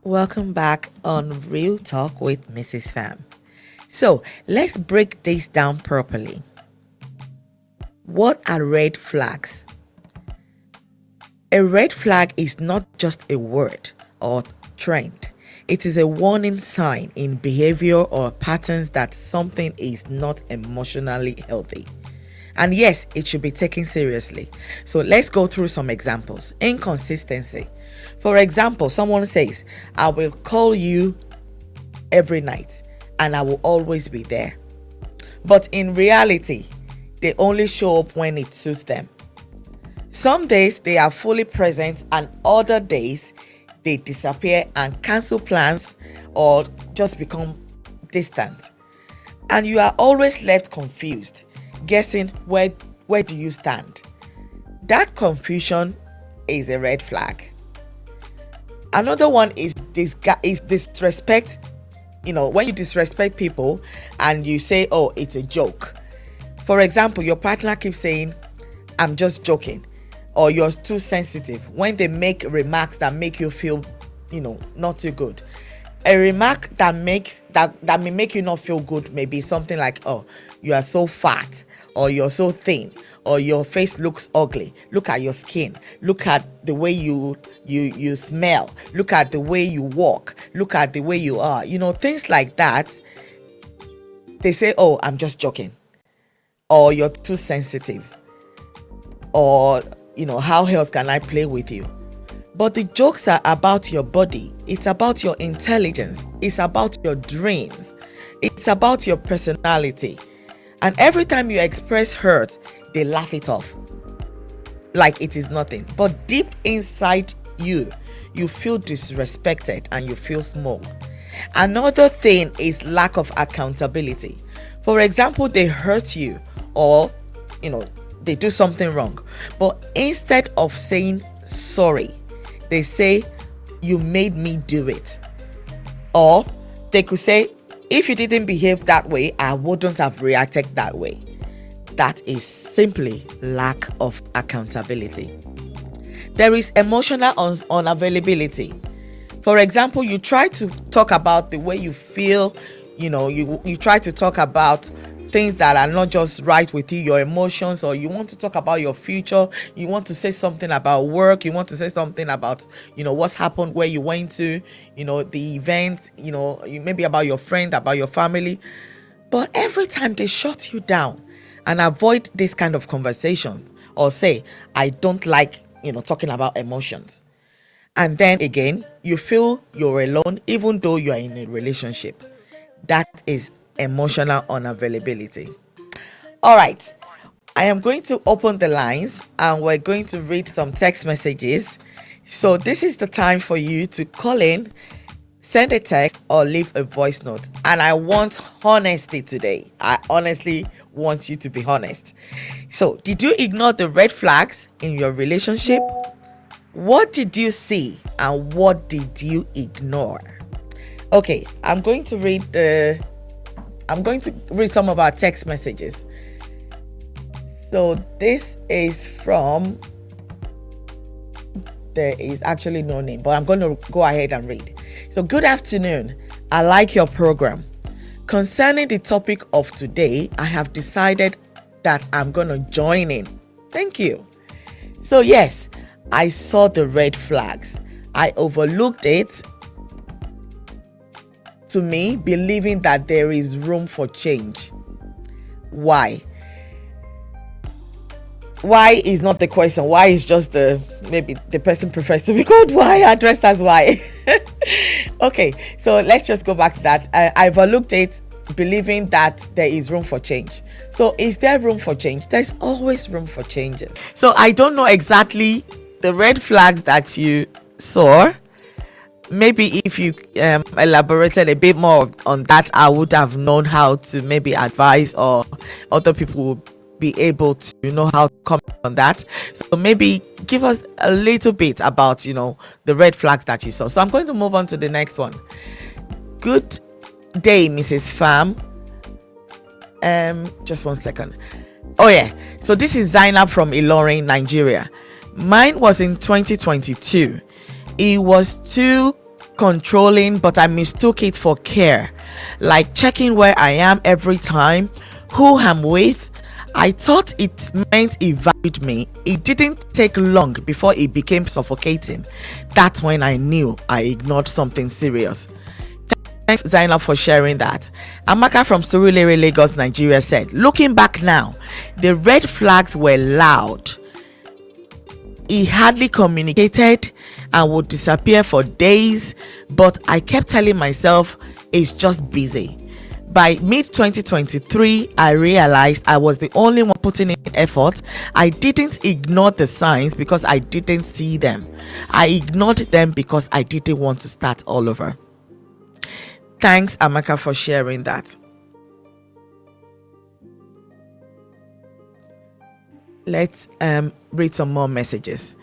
Welcome back on Real Talk with Mrs. Fam. So let's break this down properly. What are red flags? A red flag is not just a word or trend. It is a warning sign in behavior or patterns that something is not emotionally healthy. And yes, it should be taken seriously. So let's go through some examples. Inconsistency. For example, someone says, I will call you every night and I will always be there. But in reality, they only show up when it suits them. Some days they are fully present and other days they disappear and cancel plans or just become distant. And you are always left confused, guessing where do you stand. That confusion is a red flag. Another one is disrespect. When you disrespect people and you say, oh, it's a joke. For example, your partner keeps saying, I'm just joking, or you're too sensitive. When they make remarks that make you feel, not too good. A remark that may make you not feel good may be something like, oh, you are so fat, or you're so thin, or your face looks ugly. Look at your skin. Look at the way you smell. Look at the way you walk. Look at the way you are. Things like that. They say, oh, I'm just joking. Or you're too sensitive. Or, how else can I play with you? But the jokes are about your body. It's about your intelligence. It's about your dreams. It's about your personality. And every time you express hurt, they laugh it off like it is nothing. But deep inside you feel disrespected and you feel small. Another thing is lack of accountability. For example, they hurt you or, they do something wrong. But instead of saying sorry, they say, you made me do it. Or they could say, if you didn't behave that way, I wouldn't have reacted that way. That is simply lack of accountability. There is emotional unavailability. For example, you try to talk about the way you feel, you try to talk about things that are not just right with you, your emotions, or you want to talk about your future, you want to say something about work, you want to say something about, what's happened, where you went to, the event, maybe about your friend, about your family. But every time they shut you down and avoid this kind of conversations or say, I don't like, talking about emotions. And then again, you feel you're alone, even though you are in a relationship. That is emotional unavailability. All right, I am going to open the lines and we're going to read some text messages. So this is the time for you to call in, send a text or leave a voice note. And I want honesty today. I honestly want you to be honest. So did you ignore the red flags in your relationship? What did you see and what did you ignore? Okay, I'm going to read some of our text messages. So this is from, there is actually no name, but I'm going to go ahead and read. So good afternoon. I like your program. Concerning the topic of today, I have decided that I'm going to join in. Thank you. So yes, I saw the red flags. I overlooked it. To me, believing that there is room for change. Why? Why is not the question. Why is just maybe the person prefers to be called why, addressed as why. Okay, so let's just go back to that. I overlooked it, believing that there is room for change. So is there room for change? There's always room for changes. So I don't know exactly the red flags that you saw. Maybe if you elaborated a bit more on that, I would have known how to maybe advise, or other people would be able to know how to comment on that. So maybe give us a little bit about, the red flags that you saw. So I'm going to move on to the next one. Good day, Mrs. Pham. Just 1 second. Oh yeah. So this is Zainab from Ilorin, Nigeria. Mine was in 2022. It was too controlling, but I mistook it for care, like checking where I am every time, who I'm with. I thought it meant he valued me. It didn't take long before it became suffocating. That's when I knew I ignored something serious. Thanks, Zainab, for sharing that. Amaka from Surulere, Lagos, Nigeria said, looking back now, the red flags were loud. He hardly communicated and would disappear for days, but I kept telling myself he's just busy. By mid-2023, I realized I was the only one putting in effort. I didn't ignore the signs because I didn't see them. I ignored them because I didn't want to start all over. Thanks, Amaka, for sharing that. Let's read some more messages.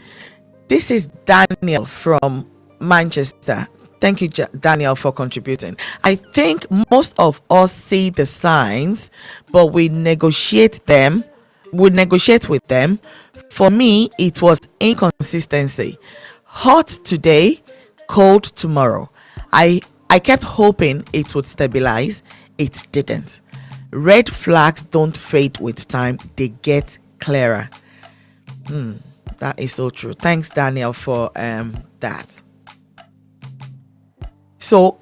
This is Daniel from Manchester. Thank you, Daniel, for contributing. I think most of us see the signs, but we negotiate them. We negotiate with them. For me, it was inconsistency. Hot today, cold tomorrow. I kept hoping it would stabilize. It didn't. Red flags don't fade with time. They get clearer. That is so true. Thanks, Daniel, for that. So,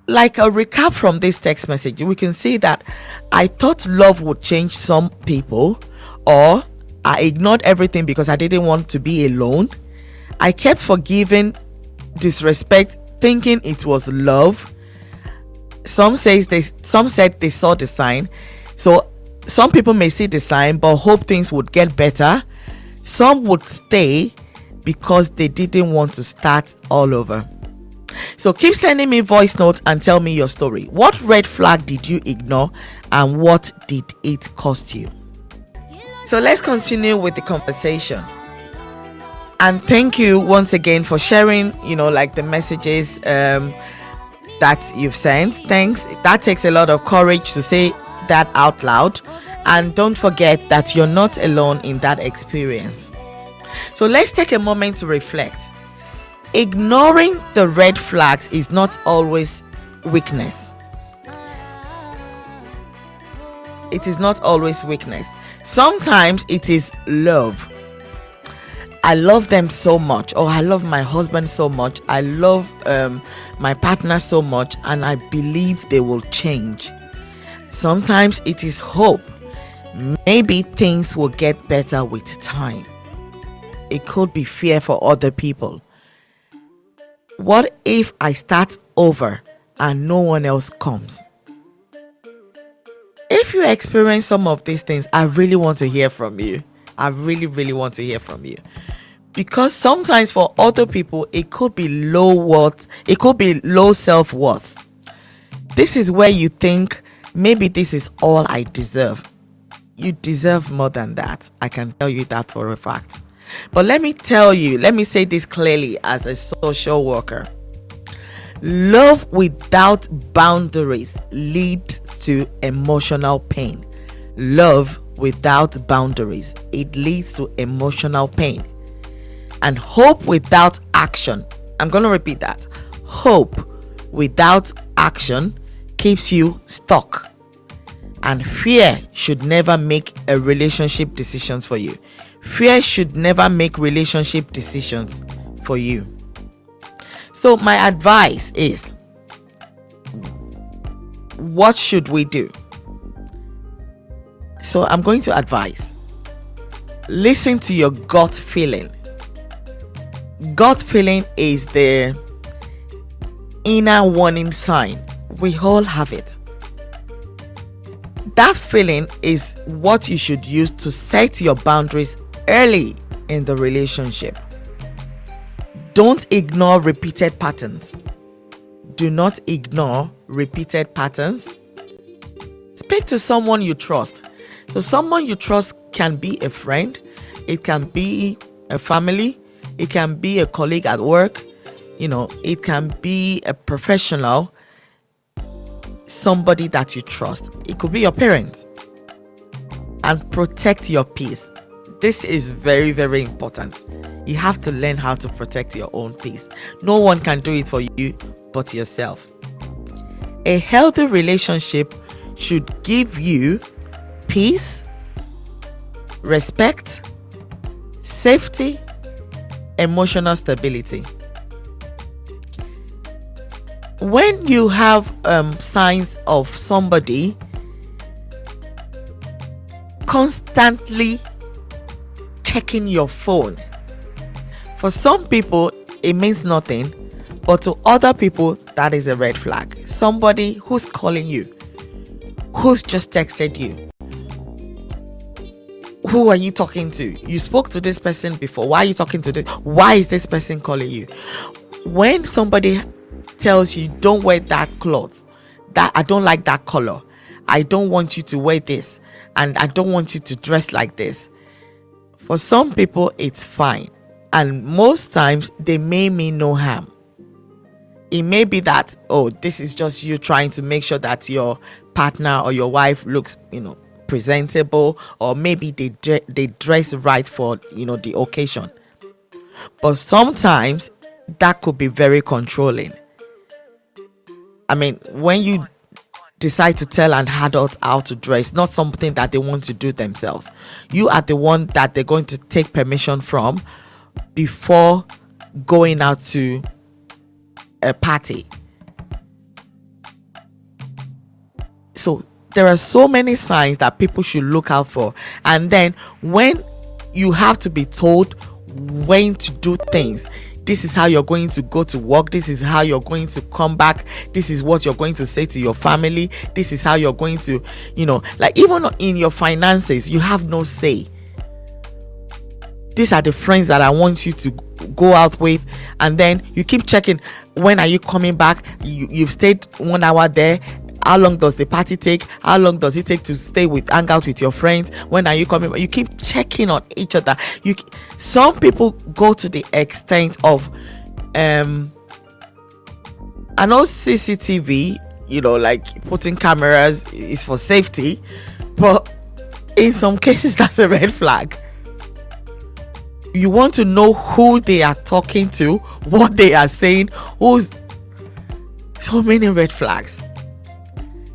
like a recap from this text message, we can see that I thought love would change some people, or I ignored everything because I didn't want to be alone. I kept forgiving disrespect, thinking it was love. Some said they saw the sign. So some people may see the sign but hope things would get better. Some would stay because they didn't want to start all over. So keep sending me voice notes and tell me your story. What red flag did you ignore and what did it cost you? So let's continue with the conversation. And thank you once again for sharing, like the messages that you've sent. Thanks. That takes a lot of courage to say that out loud. And don't forget that you're not alone in that experience. So let's take a moment to reflect. Ignoring the red flags is not always weakness. It is not always weakness. Sometimes it is love. I love them so much, or I love my husband so much, I love my partner so much, and I believe they will change. Sometimes it is hope. Maybe things will get better with time. It could be fear for other people. What if I start over and no one else comes? If you experience some of these things, I really want to hear from you. I really, really want to hear from you. Because sometimes for other people, it could be low worth. It could be low self-worth. This is where you think, maybe this is all I deserve. You deserve more than that. I can tell you that for a fact. But let me say this clearly as a social worker. Love without boundaries leads to emotional pain. Love without boundaries, it leads to emotional pain. And hope without action, I'm going to repeat that. Hope without action keeps you stuck. And fear should never make a relationship decisions for you. Fear should never make relationship decisions for you. So my advice is, what should we do? So I'm going to advise. Listen to your gut feeling. Gut feeling is the inner warning sign. We all have it. That feeling is what you should use to set your boundaries early in the relationship. Don't ignore repeated patterns. Do not ignore repeated patterns. Speak to someone you trust. So someone you trust can be a friend, it can be a family, it can be a colleague at work, it can be a professional, somebody that you trust. It could be your parents. And protect your peace. This is very, very important. You have to learn how to protect your own peace. No one can do it for you but yourself. A healthy relationship should give you peace, respect, safety, emotional stability. When you have signs of somebody constantly checking your phone, for some people it means nothing, but to other people that is a red flag. Somebody who's calling you, who's just texted you. Who are you talking to? You spoke to this person before. Why are you talking to this? Why is this person calling you? When somebody tells you, don't wear that cloth, that I don't like that color, I don't want you to wear this, and I don't want you to dress like this, for some people it's fine, and most times they may mean no harm. It may be that, oh, this is just you trying to make sure that your partner or your wife looks, presentable, or maybe they dress right for the occasion. But sometimes that could be very controlling. I mean, when you decide to tell an adult how to dress, not something that they want to do themselves, you are the one that they're going to take permission from before going out to a party. So there are so many signs that people should look out for, and then when you have to be told when to do things, this is how you're going to go to work, this is how you're going to come back, this is what you're going to say to your family, this is how you're going to, like even in your finances, you have no say. These are the friends that I want you to go out with, and then you keep checking, when are you coming back? You've stayed 1 hour there. How long does the party take? How long does it take to hang out with your friends? When are you coming back? You keep checking on each other. Some people go to the extent of I know CCTV, like putting cameras is for safety, but in some cases that's a red flag. You want to know who they are talking to, what they are saying, so many red flags.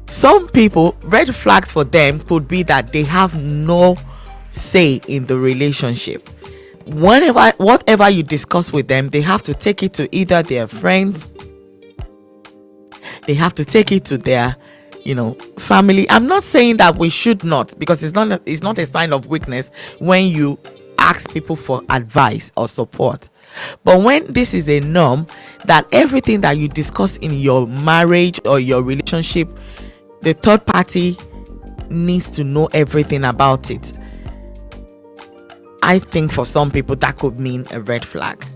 Some people, red flags for them could be that they have no say in the relationship. Whatever you discuss with them, they have to take it to either their friends, they have to take it to their family. I'm not saying that we should not, because it's not a sign of weakness when you ask people for advice or support. But when this is a norm, that everything that you discuss in your marriage or your relationship, the third party needs to know everything about it, I think for some people that could mean a red flag.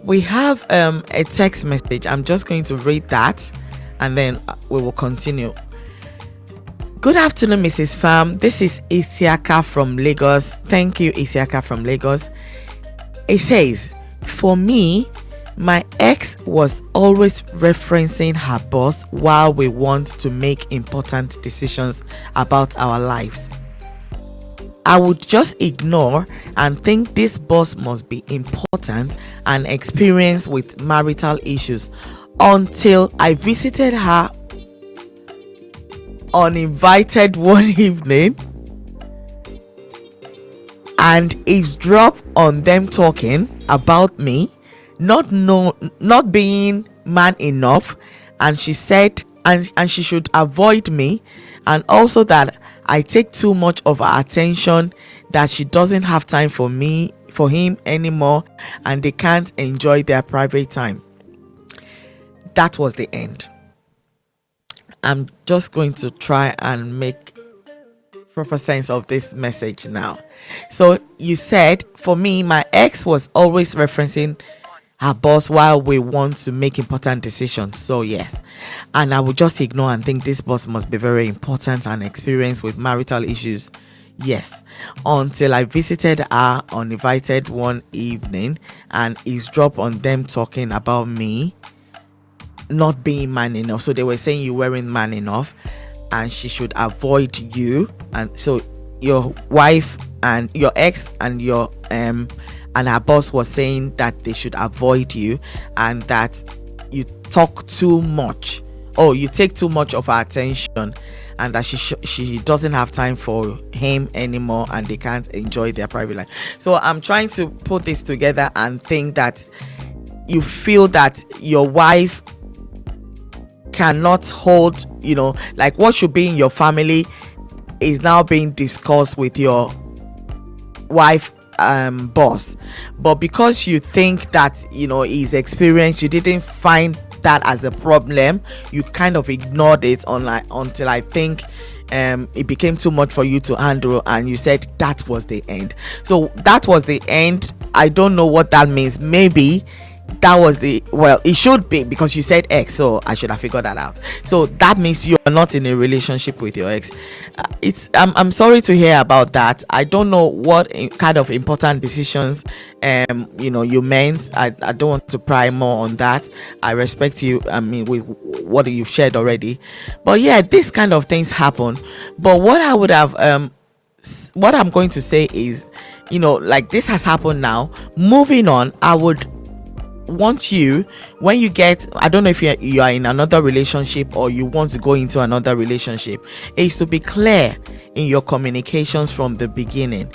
We have a text message. I'm just going to read that and then we will continue. Good afternoon, Mrs. Pham. This is Isiaka from Lagos. Thank you, Isiaka from Lagos. It says, for me, my ex was always referencing her boss while we want to make important decisions about our lives. I would just ignore and think this boss must be important and experienced with marital issues until I visited her uninvited one evening and eavesdrop on them talking about me not being man enough, and she said and she should avoid me, and also that I take too much of her attention, that she doesn't have time for him anymore, and they can't enjoy their private time. That was the end. I'm just going to try and make proper sense of this message now. So you said, for me, my ex was always referencing her boss while we want to make important decisions. So yes, and I would just ignore and think this boss must be very important and experienced with marital issues. Yes, until I visited her uninvited one evening and eavesdrop on them talking about me not being man enough. So they were saying you weren't man enough and she should avoid you. And so your wife and your ex and your and her boss was saying that they should avoid you, and that you talk too much, or you take too much of her attention, and that she doesn't have time for him anymore, and they can't enjoy their private life. So I'm trying to put this together and think that you feel that your wife cannot hold, like what should be in your family is now being discussed with your wife boss, but because you think that his experience, you didn't find that as a problem, you kind of ignored it until I think it became too much for you to handle, and you said that was the end. So that was the end. I don't know what that means. Maybe that was it should be, because you said ex, so I should have figured that out. So that means you're not in a relationship with your ex. I'm sorry to hear about that. I don't know what kind of important decisions you meant. I don't want to pry more on that. I respect you, with what you've shared already, but yeah, this kind of things happen. But what I would have what I'm going to say is, like, this has happened now. Moving on, I would want you, when you get, I don't know if you are in another relationship or you want to go into another relationship, is to be clear in your communications from the beginning.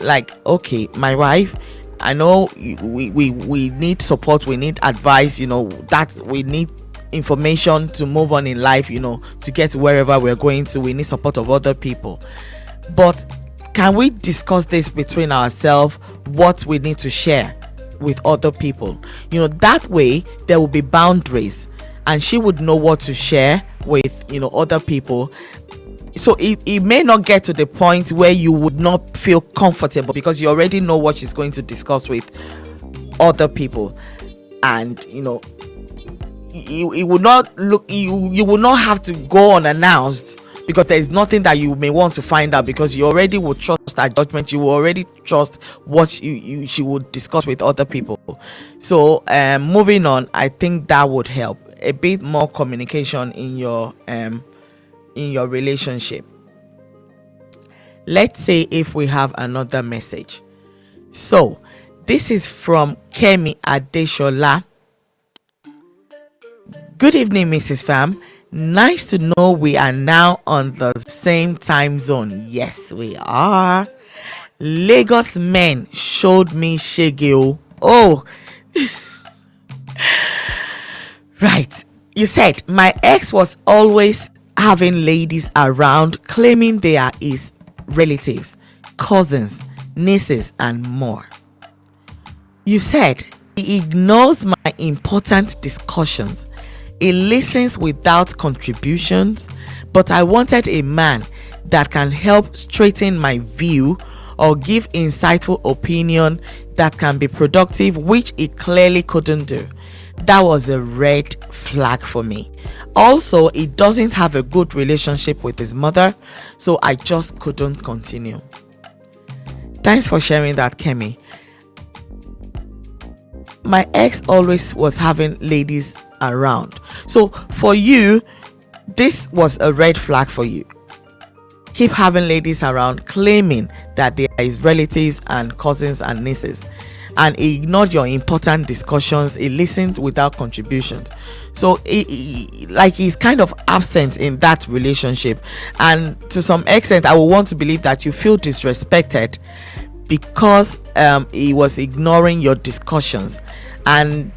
Like, okay, my wife, I know we need support, we need advice, that we need information to move on in life, to get to wherever we're going to. We need support of other people, but can we discuss this between ourselves, what we need to share with other people? That way there will be boundaries, and she would know what to share with other people. So it may not get to the point where you would not feel comfortable, because you already know what she's going to discuss with other people, and it would not look, you will not have to go unannounced, because there is nothing that you may want to find out, because you already would trust her judgment. You will already trust what she would discuss with other people. So moving on, I think that would help a bit more communication in your relationship. Let's say if we have another message. So this is from Kemi Adeshola. Good evening, Mrs. Pham. Nice to know we are now on the same time zone. Yes, we are. Lagos men showed me shege. Oh, right. You said my ex was always having ladies around, claiming they are his relatives, cousins, nieces, and more. You said he ignores my important discussions. He listens without contributions, but I wanted a man that can help straighten my view or give insightful opinion that can be productive, which he clearly couldn't do. That was a red flag for me. Also, he doesn't have a good relationship with his mother, so I just couldn't continue. Thanks for sharing that, Kemi. My ex always was having ladies around. So for you, this was a red flag for you. Keep having ladies around, claiming that they are his relatives and cousins and nieces, and he ignored your important discussions. He listened without contributions. So he's kind of absent in that relationship, and to some extent I would want to believe that you feel disrespected because he was ignoring your discussions. And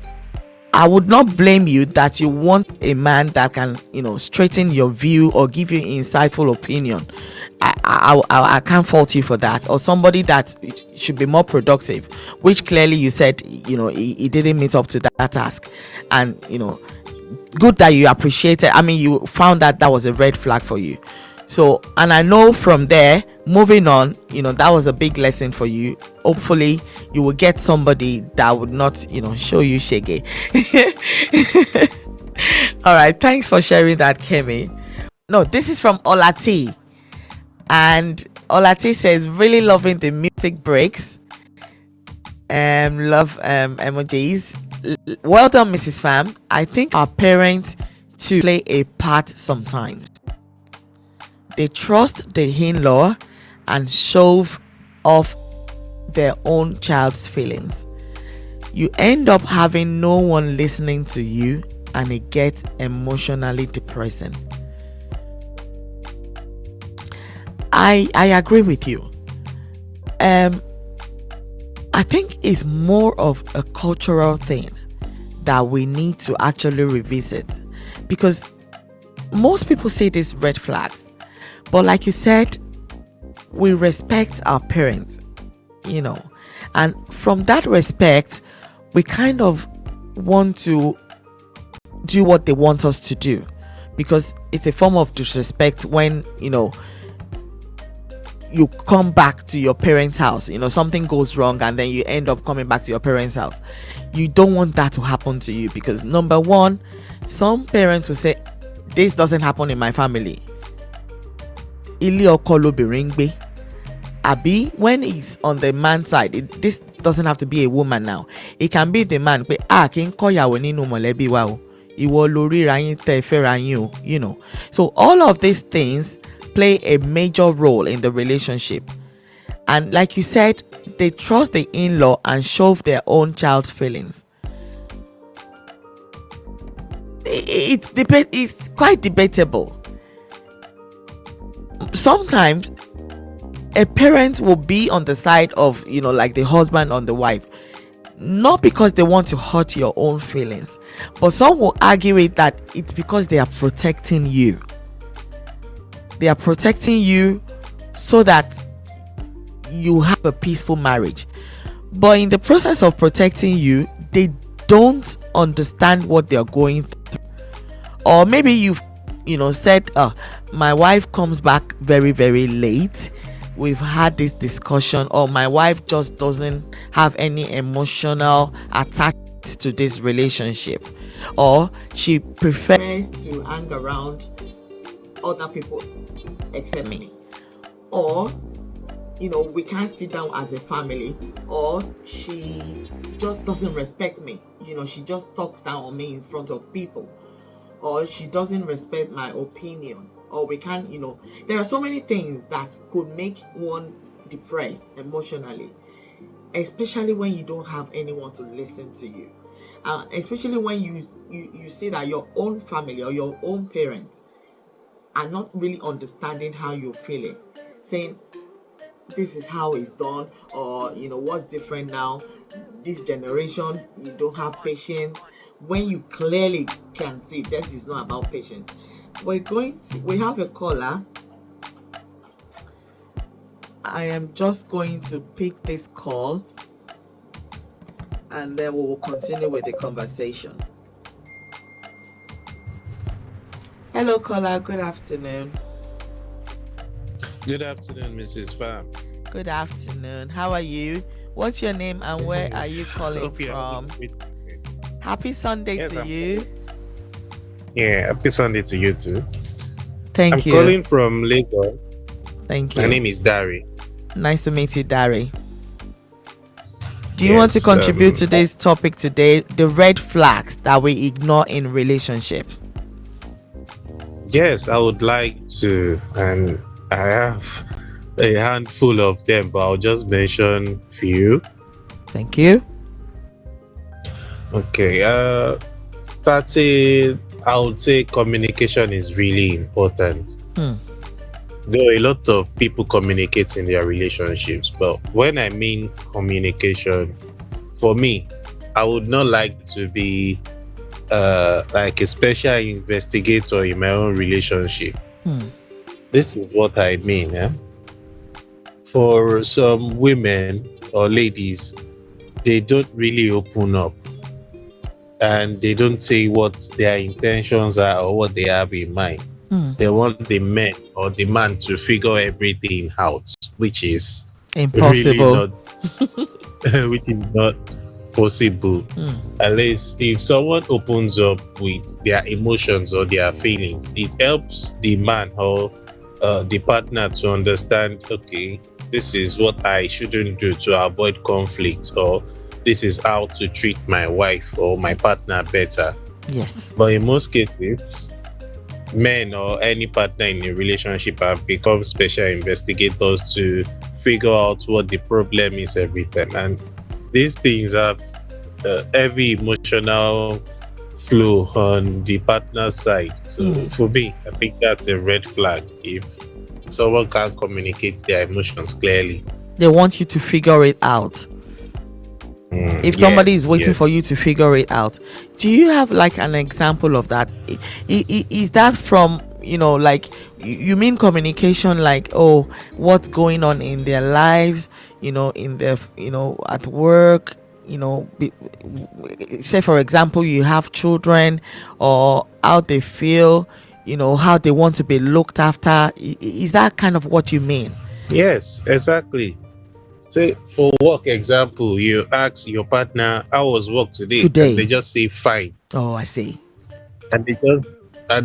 I would not blame you that you want a man that can, straighten your view or give you insightful opinion. I can't fault you for that. Or somebody that should be more productive, which clearly you said, he didn't meet up to that task. And, good that you appreciated. I mean, you found that was a red flag for you. So, and I know from there, moving on, that was a big lesson for you. Hopefully you will get somebody that would not, show you shege. All right, thanks for sharing that, Kemi. No, this is from Olati, and Olati says, really loving the music breaks. Love emojis. Well done, Mrs. Pham. I think our parents to play a part sometimes. They trust the in-law and shove of their own child's feelings. You end up having no one listening to you, and it gets emotionally depressing. I agree with you. I think it's more of a cultural thing that we need to actually revisit, because most people see these red flags, but like you said, we respect our parents, and from that respect, we kind of want to do what they want us to do, because it's a form of disrespect when you come back to your parents' house, something goes wrong and then you end up coming back to your parents' house. You don't want that to happen to you, because number one, some parents will say, this doesn't happen in my family. Ilé ọkọ lobìnrin gbé. Abi, when it's on the man's side, this doesn't have to be a woman now. It can be the man. Kí n kọ́ ìyàwó nínú mọ̀lẹ́bí wa o. Ìwọ ló ríra yín tẹ́ fẹ́ra yín o. So all of these things play a major role in the relationship. And like you said, they trust the in-law and shove their own child's feelings. It's quite debatable. Sometimes a parent will be on the side of, like the husband on the wife, not because they want to hurt your own feelings, but some will argue it that it's because they are protecting you. They are protecting you so that you have a peaceful marriage. But in the process of protecting you, they don't understand what they are going through. Or maybe you've said, my wife comes back very, very late. We've had this discussion, or my wife just doesn't have any emotional attachment to this relationship, or she prefers to hang around other people except me, or we can't sit down as a family, or she just doesn't respect me. She just talks down on me in front of people, or she doesn't respect my opinion, or we can't, there are so many things that could make one depressed emotionally, especially when you don't have anyone to listen to you, especially when you see that your own family or your own parents are not really understanding how you're feeling, saying this is how it's done, or what's different now, this generation, you don't have patience, when you clearly can see that is not about patience. We have a caller. I am just going to pick this call, and then we will continue with the conversation. Hello, caller. Good afternoon. Good afternoon, Mrs. Pham. Good afternoon. How are you? What's your name and where are you calling from? Happy Sunday to you. Yeah, happy Sunday to you too. Thank you. I'm calling from Lagos. Thank you. My name is Dari. Nice to meet you, Dari. Do you want to contribute to this topic today, the red flags that we ignore in relationships? Yes, I would like to, and I have a handful of them, but I'll just mention a few. Thank you. Okay, starting, I would say communication is really important. Though a lot of people communicate in their relationships, but when I mean communication, for me, I would not like to be like a special investigator in my own relationship. This is what I mean. For some women or ladies, they don't really open up, and they don't say what their intentions are or what they have in mind. They want the man or the man to figure everything out, which is impossible. Really which is not possible. At least if someone opens up with their emotions or their feelings, it helps the man or the partner to understand, okay, this is what I shouldn't do to avoid conflict, or this is how to treat my wife or my partner better. Yes. But in most cases, men or any partner in a relationship have become special investigators to figure out what the problem is every time. And these things have heavy emotional flow on the partner side. So for me, I think that's a red flag if someone can't communicate their emotions clearly. They want you to figure it out. If somebody is Yes, waiting yes. for you to figure it out, do you have like an example of that? Is that from, like, you mean communication, like, oh, what's going on in their lives, in their, at work, say for example you have children, or how they feel, how they want to be looked after? Is that kind of what you mean? Yes, exactly. Say for work example, you ask your partner how was work today, and they Today. just say fine, Oh, I see. and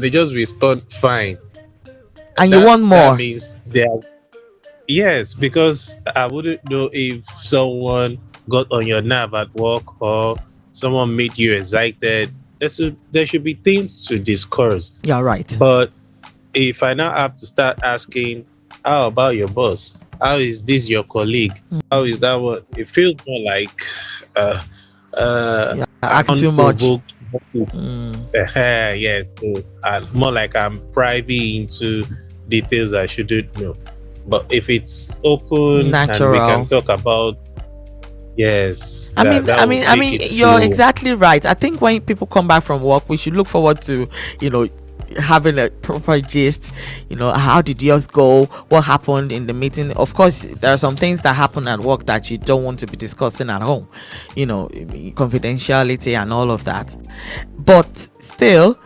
they just respond fine. And you That want that more. means they are. Yes, because I wouldn't know if someone got on your nerve at work or someone made you excited. There should be things to discuss. You're right. But if I now have to start asking, how about your boss? How is this your colleague? How is that one? It feels more like uh, Yeah, an ask too much. unprovoked. Yeah, so more like I'm privy into details I shouldn't know. But if it's open and we can Natural. talk about, yes, I that mean, that I will mean, I make mean, it you're flow. exactly right. I think when people come back from work, we should look forward to, you know, having a proper gist. How did yours go? What happened in the meeting? Of course, there are some things that happen at work that you don't want to be discussing at home. Confidentiality and all of that. But still,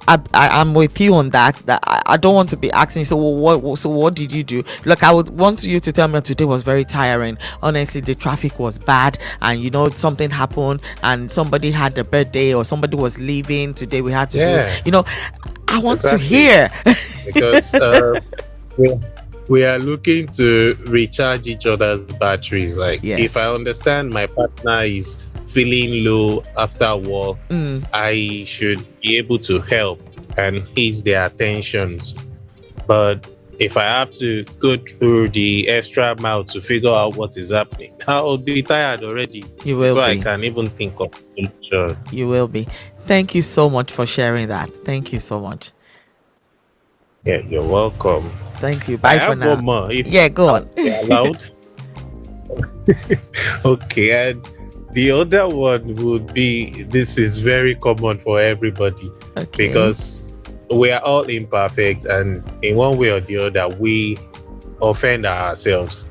I'm with you on that. That I don't want to be asking. So what did you do? Look, I would want you to tell me today was very tiring. Honestly, the traffic was bad, and something happened, and somebody had a birthday, or somebody was leaving today. We had to do. Yeah, I want to exactly. hear. Because we, we are looking to recharge each other's batteries. Like, if Yes. I understand my partner is feeling low after work, Mm. I should be able to help and ease their tensions. But if I have to go through the extra mile to figure out what is happening, I'll be tired already You will before I be. can even think of solution. You will be. Thank you so much for sharing that. Thank you so much. Yeah, you're welcome. Thank you. I Bye for have one now. more, if Yeah, go on. you're allowed. Okay, and the other one would be, this is very common for everybody, Okay. because we are all imperfect, and in one way or the other we offend ourselves.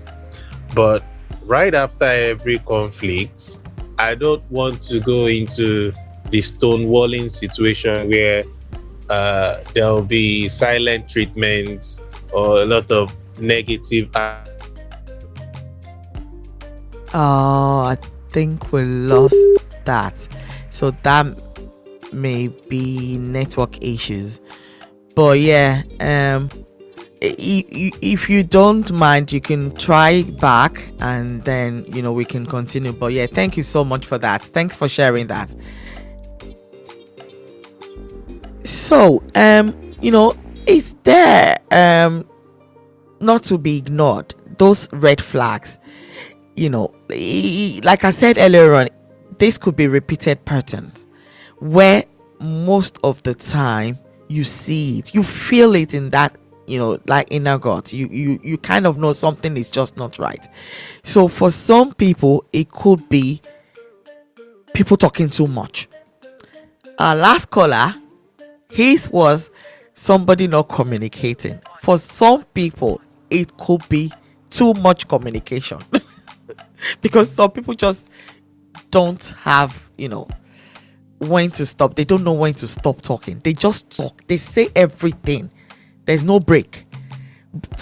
But right after every conflict, I don't want to go into the stonewalling situation where there will be silent treatments or a lot of negative. Oh, I think we lost that. So that may be network issues. But yeah, if you don't mind, you can try back, and then we can continue. But yeah, thank you so much for that. Thanks for sharing that. So is there not to be ignored those red flags? Like I said earlier on, this could be repeated patterns where most of the time you see it, you feel it in that, like inner gut. You kind of know something is just not right. So for some people, it could be people talking too much. Our last caller, his was somebody not communicating. For some people, it could be too much communication. Because some people just don't have, when to stop. They don't know when to stop talking. They just talk. They say everything. There's no break.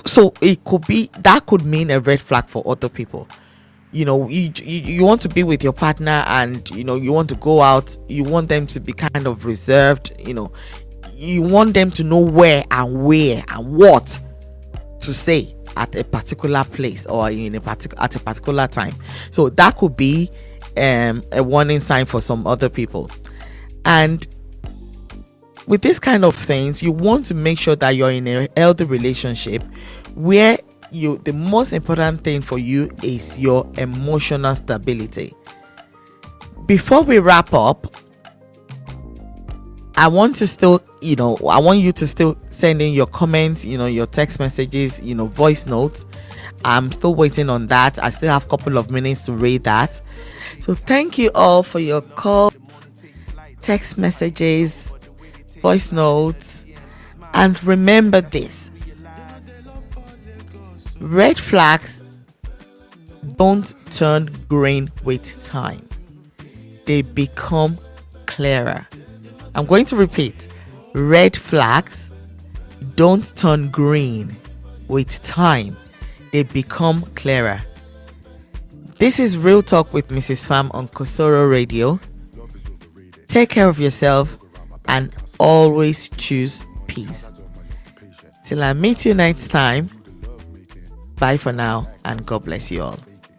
So it could be, that could mean a red flag for other people. You want to be with your partner, and you want to go out. You want them to be kind of reserved. You want them to know where and what to say at a particular place, or at a particular time. So that could be a warning sign for some other people. And with this kind of things, you want to make sure that you're in a healthy relationship where the most important thing for you is your emotional stability. Before we wrap up, I want you to still send in your comments, your text messages, voice notes. I'm still waiting on that. I still have a couple of minutes to read that. So thank you all for your calls, text messages, voice notes. And remember this: red flags don't turn green with time. They become clearer. I'm going to repeat. Red flags don't turn green with time. They become clearer. This is Real Talk with Mrs. Pham on Kosoro Radio. Take care of yourself and always choose peace. Till I meet you next time, bye for now and God bless you all.